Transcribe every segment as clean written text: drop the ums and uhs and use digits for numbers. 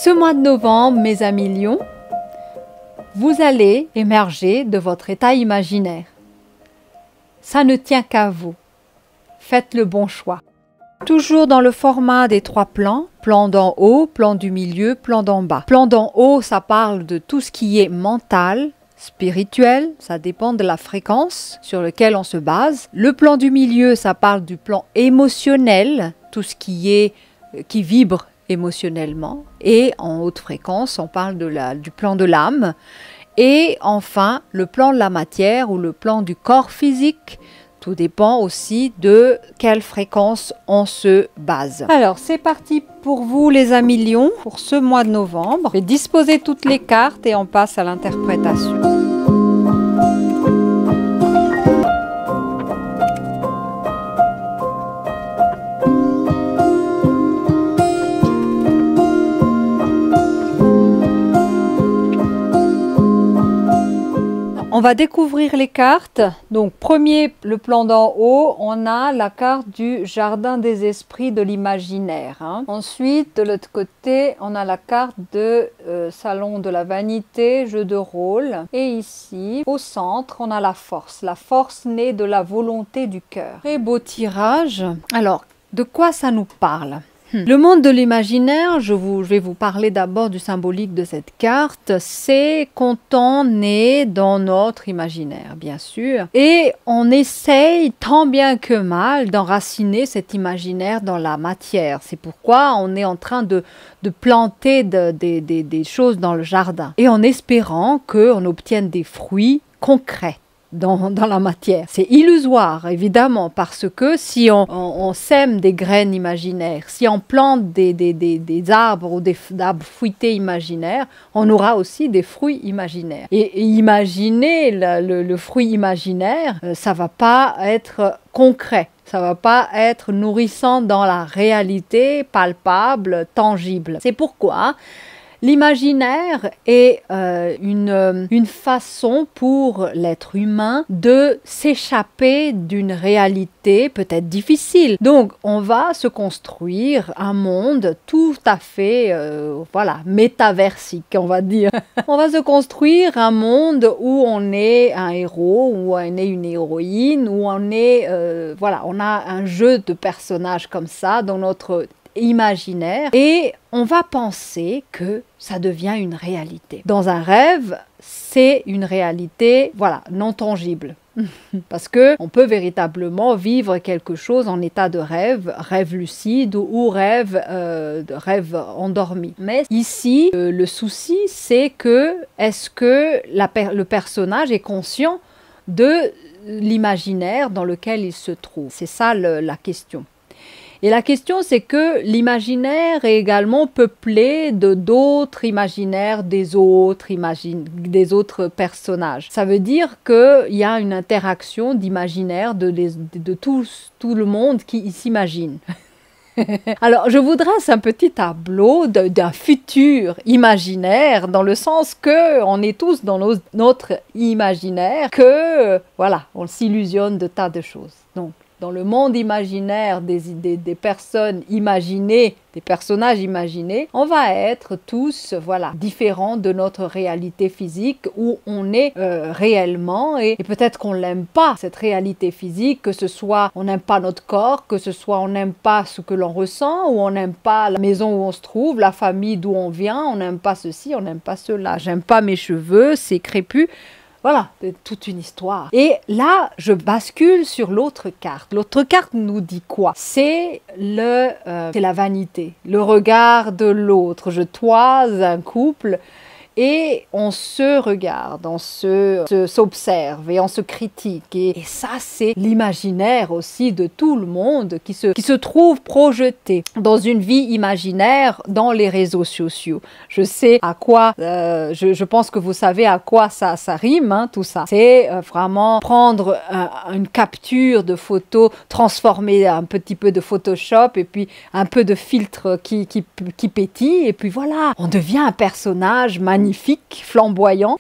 Ce mois de novembre, mes amis lions, vous allez émerger de votre état imaginaire. Ça ne tient qu'à vous. Faites le bon choix. Toujours dans le format des 3 plans, plan d'en haut, plan du milieu, plan d'en bas. Plan d'en haut, ça parle de tout ce qui est mental, spirituel, ça dépend de la fréquence sur laquelle on se base. Le plan du milieu, ça parle du plan émotionnel, tout ce qui vibre émotionnellement. Et en haute fréquence, on parle du plan de l'âme. Et enfin, le plan de la matière ou le plan du corps physique. Tout dépend aussi de quelle fréquence on se base. Alors, c'est parti pour vous les amis lions pour ce mois de novembre. Je vais disposer toutes les cartes et on passe à l'interprétation. On va découvrir les cartes. Donc, premier, le plan d'en haut, on a la carte du jardin des esprits de l'imaginaire. Ensuite, de l'autre côté, on a la carte de salon de la vanité, jeu de rôle. Et ici, au centre, on a la force. La force née de la volonté du cœur. Très beau tirage. Alors, de quoi ça nous parle ? Le monde de l'imaginaire, je vais vous parler d'abord du symbolique de cette carte, c'est quand on est dans notre imaginaire, bien sûr, et on essaye tant bien que mal d'enraciner cet imaginaire dans la matière. C'est pourquoi on est en train de planter des choses dans le jardin, et en espérant qu'on obtienne des fruits concrets dans la matière. C'est illusoire, évidemment, parce que si on sème des graines imaginaires, si on plante des arbres ou des arbres fruités imaginaires, on aura aussi des fruits imaginaires. Et imaginer le fruit imaginaire, ça va pas être concret. Ça va pas être nourrissant dans la réalité palpable, tangible. C'est pourquoi l'imaginaire est une façon pour l'être humain de s'échapper d'une réalité peut-être difficile. Donc, on va se construire un monde tout à fait, métaversique, on va dire. On va se construire un monde où on est un héros, où on est une héroïne, où on est, on a un jeu de personnages comme ça dans notre imaginaire et on va penser que ça devient une réalité. Dans un rêve, c'est une réalité, non tangible. Parce que on peut véritablement vivre quelque chose en état de rêve, rêve lucide ou rêve endormi. Mais ici, le souci, c'est que est-ce que le personnage est conscient de l'imaginaire dans lequel il se trouve? C'est ça la question. Et la question, c'est que l'imaginaire est également peuplé d'autres imaginaires des autres personnages. Ça veut dire qu'il y a une interaction d'imaginaire de tout le monde qui s'imagine. Alors, je vous dresse un petit tableau d'un futur imaginaire, dans le sens que on est tous dans notre imaginaire, que, on s'illusionne de tas de choses. Donc, dans le monde imaginaire des personnes imaginées, des personnages imaginés, on va être tous, différents de notre réalité physique où on est réellement et peut-être qu'on n'aime pas cette réalité physique, que ce soit on n'aime pas notre corps, que ce soit on n'aime pas ce que l'on ressent ou on n'aime pas la maison où on se trouve, la famille d'où on vient, on n'aime pas ceci, on n'aime pas cela, j'aime pas mes cheveux, c'est crépus. Voilà, c'est toute une histoire. Et là, je bascule sur l'autre carte. L'autre carte nous dit quoi? C'est la vanité, le regard de l'autre. Je toise un couple et on se regarde, on s'observe et on se critique. Et ça, c'est l'imaginaire aussi de tout le monde qui se trouve projeté dans une vie imaginaire dans les réseaux sociaux. Je sais à quoi, je pense que vous savez à quoi ça rime, tout ça. C'est vraiment prendre une capture de photo, transformer un petit peu de Photoshop et puis un peu de filtre qui pétille et puis voilà, on devient un personnage magnifique, flamboyant.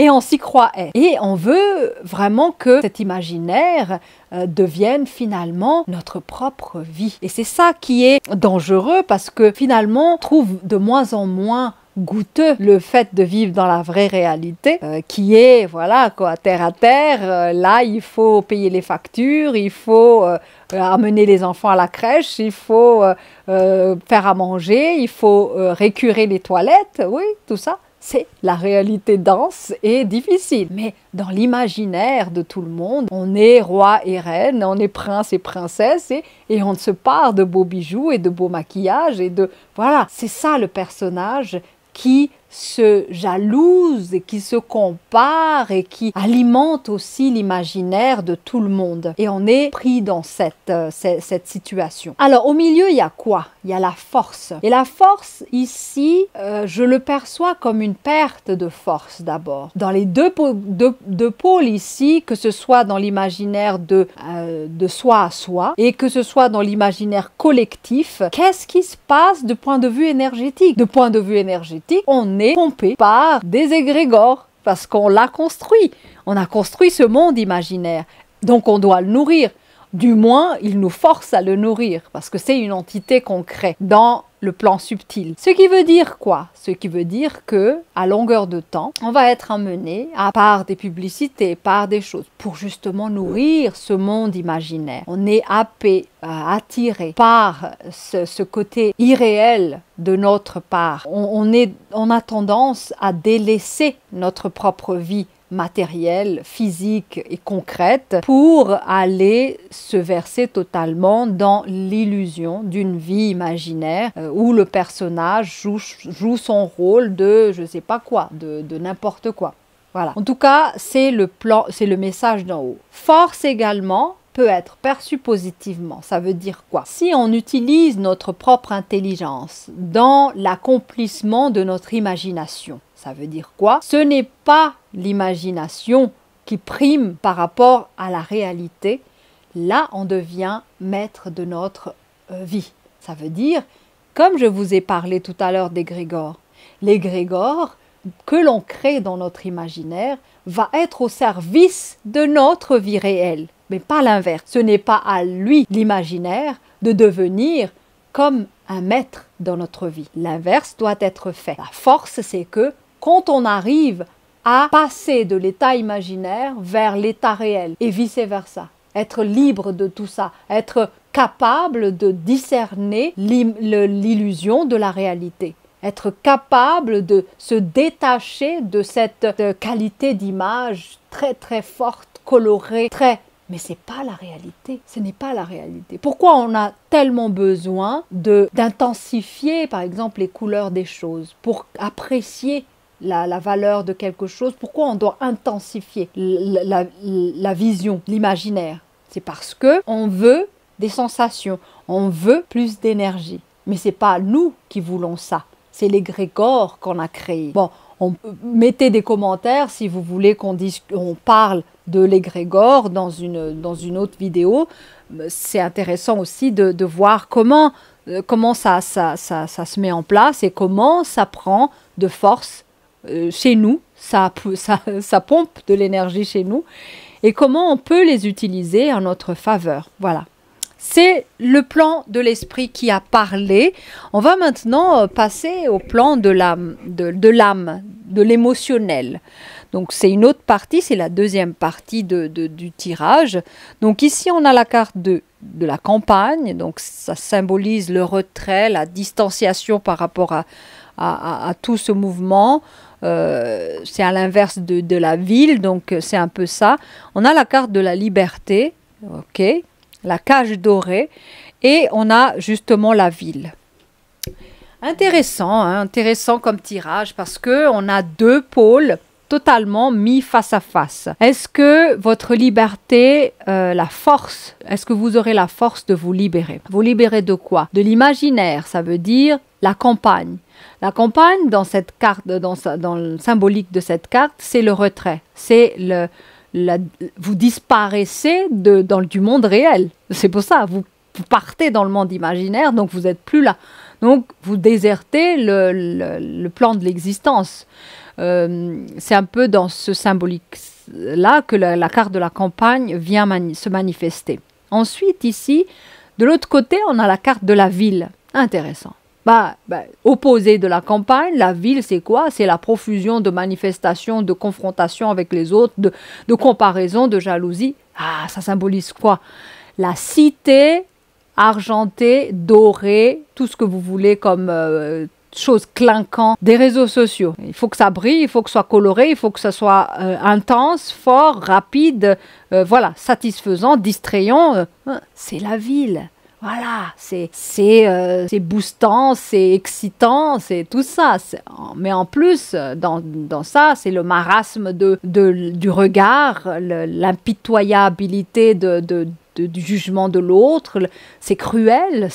et on s'y croit. Et on veut vraiment que cet imaginaire devienne finalement notre propre vie. Et c'est ça qui est dangereux parce que finalement on trouve de moins en moins goûteux le fait de vivre dans la vraie réalité qui est, voilà quoi, terre à terre. Là, il faut payer les factures, il faut amener les enfants à la crèche, il faut faire à manger, il faut récurer les toilettes, oui, tout ça. C'est la réalité dense et difficile. Mais dans l'imaginaire de tout le monde, on est roi et reine, on est prince et princesse et on se part de beaux bijoux et de beaux maquillages et de... Voilà, c'est ça le personnage qui se jalouse et qui se compare et qui alimente aussi l'imaginaire de tout le monde. Et on est pris dans cette situation. Alors au milieu, il y a quoi? Il y a la force. Et la force, ici, je le perçois comme une perte de force d'abord. Dans les deux pôles ici, que ce soit dans l'imaginaire de soi à soi et que ce soit dans l'imaginaire collectif, qu'est-ce qui se passe du point de vue énergétique? De point de vue énergétique, on est pompé par des égrégores parce qu'on l'a construit. On a construit ce monde imaginaire. Donc on doit le nourrir. Du moins, il nous force à le nourrir parce que c'est une entité qu'on crée dans le plan subtil. Ce qui veut dire quoi? Ce qui veut dire que à longueur de temps, on va être amené à par des publicités, par des choses pour justement nourrir ce monde imaginaire. On est happé, attiré par ce côté irréel de notre part. On a tendance à délaisser notre propre vie matérielle, physique et concrète pour aller se verser totalement dans l'illusion d'une vie imaginaire où le personnage joue son rôle de je sais pas quoi, de n'importe quoi. Voilà. En tout cas, c'est le message d'en haut. Force également peut être perçu positivement. Ça veut dire quoi? Si on utilise notre propre intelligence dans l'accomplissement de notre imagination, ça veut dire quoi? Ce n'est pas l'imagination qui prime par rapport à la réalité. Là, on devient maître de notre vie. Ça veut dire, comme je vous ai parlé tout à l'heure d'égrégores, l'égrégore que l'on crée dans notre imaginaire va être au service de notre vie réelle, mais pas l'inverse. Ce n'est pas à lui, l'imaginaire, de devenir comme un maître dans notre vie. L'inverse doit être fait. La force, c'est que quand on arrive à passer de l'état imaginaire vers l'état réel et vice-versa, être libre de tout ça, être capable de discerner l'illusion de la réalité, être capable de se détacher de cette qualité d'image très très forte, colorée, très... Mais ce n'est pas la réalité, ce n'est pas la réalité. Pourquoi on a tellement besoin d'intensifier par exemple les couleurs des choses pour apprécier la valeur de quelque chose? Pourquoi on doit intensifier la vision, l'imaginaire? C'est parce qu'on veut des sensations, on veut plus d'énergie. Mais ce n'est pas nous qui voulons ça, c'est l'égrégore qu'on a créé. Bon, mettez des commentaires si vous voulez qu'on parle de l'égrégore dans une autre vidéo. C'est intéressant aussi de voir comment ça se met en place et comment ça prend de force chez nous, ça pompe de l'énergie chez nous et comment on peut les utiliser en notre faveur. Voilà. C'est le plan de l'esprit qui a parlé. On va maintenant passer au plan de l'âme, de l'émotionnel. Donc c'est une autre partie, c'est la deuxième partie du tirage. Donc ici on a la carte de la campagne, donc ça symbolise le retrait, la distanciation par rapport à tout ce mouvement. C'est à l'inverse de la ville, donc c'est un peu ça. On a la carte de la liberté, ok, la cage dorée, et on a justement la ville. Intéressant, hein, intéressant comme tirage parce qu'on a deux pôles totalement mis face à face. Est-ce que votre liberté, la force, est-ce que vous aurez la force de vous libérer? Vous libérer de quoi? De l'imaginaire, ça veut dire la campagne. La campagne, dans cette carte, dans le symbolique de cette carte, c'est le retrait. C'est vous disparaissez du monde réel. C'est pour ça, vous partez dans le monde imaginaire, donc vous n'êtes plus là. Donc vous désertez le plan de l'existence. C'est un peu dans ce symbolique-là que la carte de la campagne vient se manifester. Ensuite, ici, de l'autre côté, on a la carte de la ville. Intéressant. Opposé de la campagne, la ville, c'est quoi? C'est la profusion de manifestations, de confrontations avec les autres, de comparaisons, de jalousie. Ah, ça symbolise quoi? La cité argentée, dorée, tout ce que vous voulez comme chose clinquant des réseaux sociaux. Il faut que ça brille, il faut que ce soit coloré, il faut que ça soit intense, fort, rapide, voilà, satisfaisant, distrayant. C'est la ville. Voilà, c'est boostant, c'est excitant, c'est tout ça. Mais en plus, dans ça, c'est le marasme du regard, l'impitoyabilité du jugement de l'autre. C'est cruel,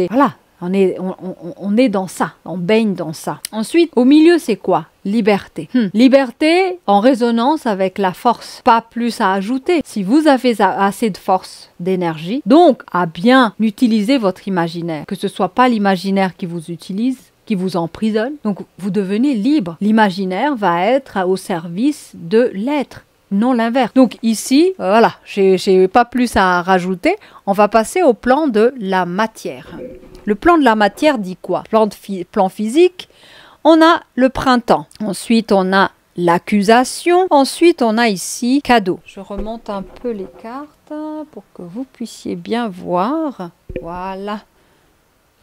voilà. On est dans ça, on baigne dans ça. Ensuite, au milieu, c'est quoi? Liberté. Liberté en résonance avec la force, pas plus à ajouter. Si vous avez assez de force, d'énergie, donc à bien utiliser votre imaginaire, que ce soit pas l'imaginaire qui vous utilise, qui vous emprisonne, donc vous devenez libre. L'imaginaire va être au service de l'être, non l'inverse. Donc ici, voilà, j'ai pas plus à rajouter. On va passer au plan de la matière. Le plan de la matière dit quoi? Plan physique, on a le printemps. Ensuite, on a l'accusation. Ensuite, on a ici cadeau. Je remonte un peu les cartes pour que vous puissiez bien voir. Voilà.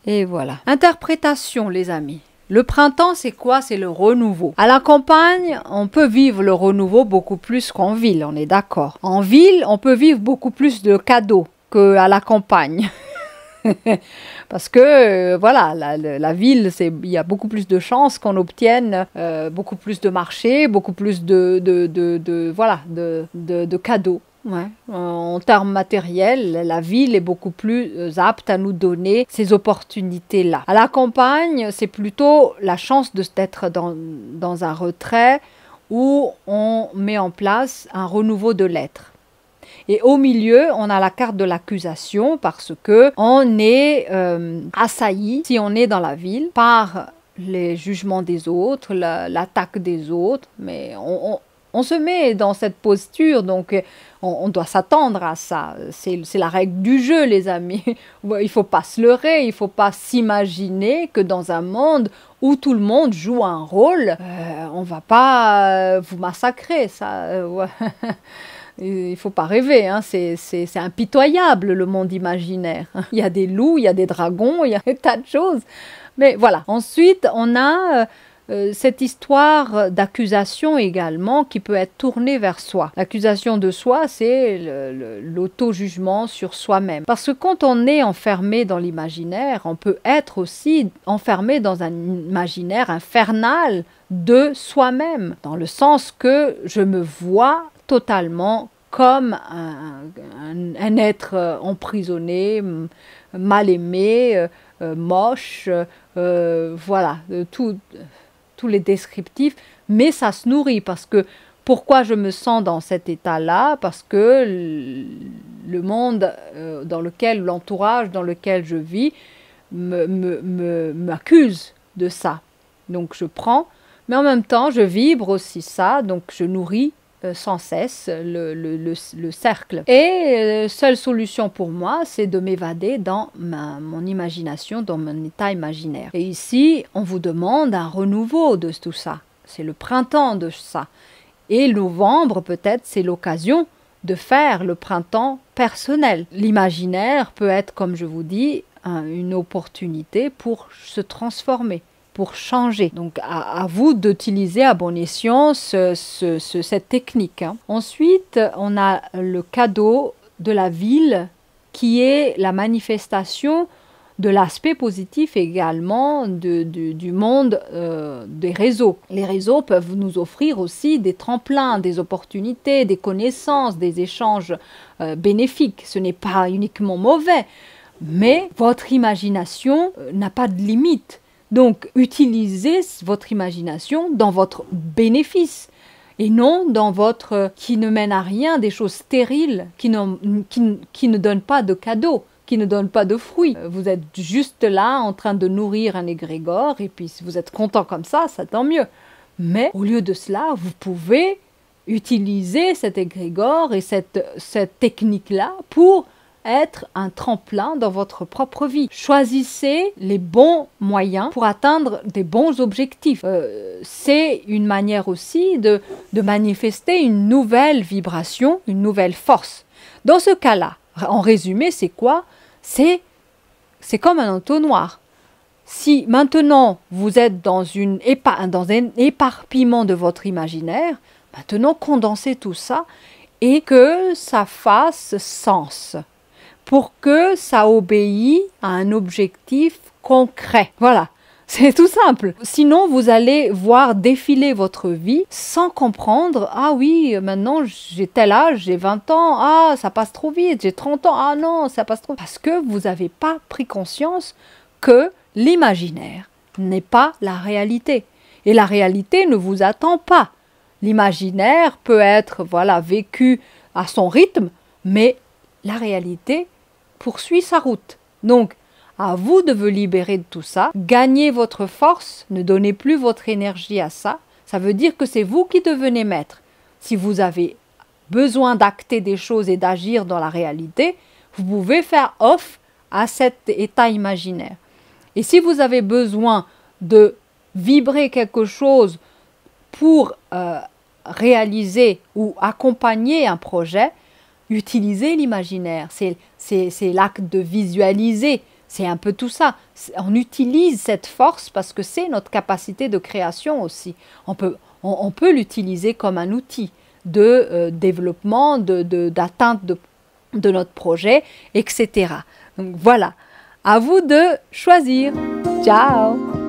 Et voilà. Interprétation, les amis. Le printemps, c'est quoi? C'est le renouveau. À la campagne, on peut vivre le renouveau beaucoup plus qu'en ville, on est d'accord. En ville, on peut vivre beaucoup plus de cadeaux qu'à la campagne. Parce que, voilà, la ville, il y a beaucoup plus de chances qu'on obtienne beaucoup plus de marchés, beaucoup plus de cadeaux. Ouais. En termes matériels, la ville est beaucoup plus apte à nous donner ces opportunités-là. À la campagne, c'est plutôt la chance d'être dans un retrait où on met en place un renouveau de l'être. Et au milieu, on a la carte de l'accusation parce que on est assailli, si on est dans la ville, par les jugements des autres, l'attaque des autres. Mais on se met dans cette posture, donc on doit s'attendre à ça. C'est la règle du jeu, les amis. Il ne faut pas se leurrer, il ne faut pas s'imaginer que dans un monde où tout le monde joue un rôle, on ne va pas vous massacrer. Ça, ouais. Il ne faut pas rêver, hein. C'est impitoyable le monde imaginaire. Il y a des loups, il y a des dragons, il y a des tas de choses. Mais voilà, ensuite on a cette histoire d'accusation également qui peut être tournée vers soi. L'accusation de soi, c'est l'auto-jugement sur soi-même. Parce que quand on est enfermé dans l'imaginaire, on peut être aussi enfermé dans un imaginaire infernal de soi-même, dans le sens que je me vois totalement comme un être emprisonné, mal aimé, moche, voilà, tous les descriptifs, mais ça se nourrit parce que pourquoi je me sens dans cet état-là? Parce que le monde dans lequel, l'entourage dans lequel je vis m'accuse de ça. Donc je prends, mais en même temps je vibre aussi ça, donc je nourris sans cesse le cercle. Et seule solution pour moi, c'est de m'évader dans mon imagination, dans mon état imaginaire. Et ici, on vous demande un renouveau de tout ça. C'est le printemps de ça. Et novembre, peut-être, c'est l'occasion de faire le printemps personnel. L'imaginaire peut être, comme je vous dis, une opportunité pour se transformer, pour changer. Donc à vous d'utiliser à bon escient cette technique. Hein. Ensuite, on a le cadeau de la ville qui est la manifestation de l'aspect positif également du monde des réseaux. Les réseaux peuvent nous offrir aussi des tremplins, des opportunités, des connaissances, des échanges bénéfiques. Ce n'est pas uniquement mauvais, mais votre imagination n'a pas de limite. Donc, utilisez votre imagination dans votre bénéfice et non dans votre qui ne mène à rien, des choses stériles, qui ne donnent pas de cadeaux. qui ne donne pas de fruits. Vous êtes juste là en train de nourrir un égrégore et puis si vous êtes content comme ça tant mieux. Mais au lieu de cela, vous pouvez utiliser cet égrégore et cette technique-là pour être un tremplin dans votre propre vie. Choisissez les bons moyens pour atteindre des bons objectifs. C'est une manière aussi de manifester une nouvelle vibration, une nouvelle force. Dans ce cas-là, en résumé, c'est quoi? C'est comme un entonnoir. Si maintenant vous êtes dans un éparpillement de votre imaginaire, maintenant condensez tout ça et que ça fasse sens, pour que ça obéisse à un objectif concret. Voilà, c'est tout simple. Sinon, vous allez voir défiler votre vie sans comprendre. Ah oui, maintenant j'ai tel âge, j'ai 20 ans, ah ça passe trop vite, j'ai 30 ans, ah non, ça passe trop vite. Parce que vous n'avez pas pris conscience que l'imaginaire n'est pas la réalité. Et la réalité ne vous attend pas. L'imaginaire peut être vécu à son rythme, mais la réalité poursuit sa route. Donc, à vous de vous libérer de tout ça, gagnez votre force, ne donnez plus votre énergie à ça. Ça veut dire que c'est vous qui devenez maître. Si vous avez besoin d'acter des choses et d'agir dans la réalité, vous pouvez faire off à cet état imaginaire. Et si vous avez besoin de vibrer quelque chose pour réaliser ou accompagner un projet, utilisez l'imaginaire. C'est l'acte de visualiser. C'est un peu tout ça. On utilise cette force parce que c'est notre capacité de création aussi. On peut l'utiliser comme un outil de développement, d'atteinte de notre projet, etc. Donc voilà, à vous de choisir. Ciao!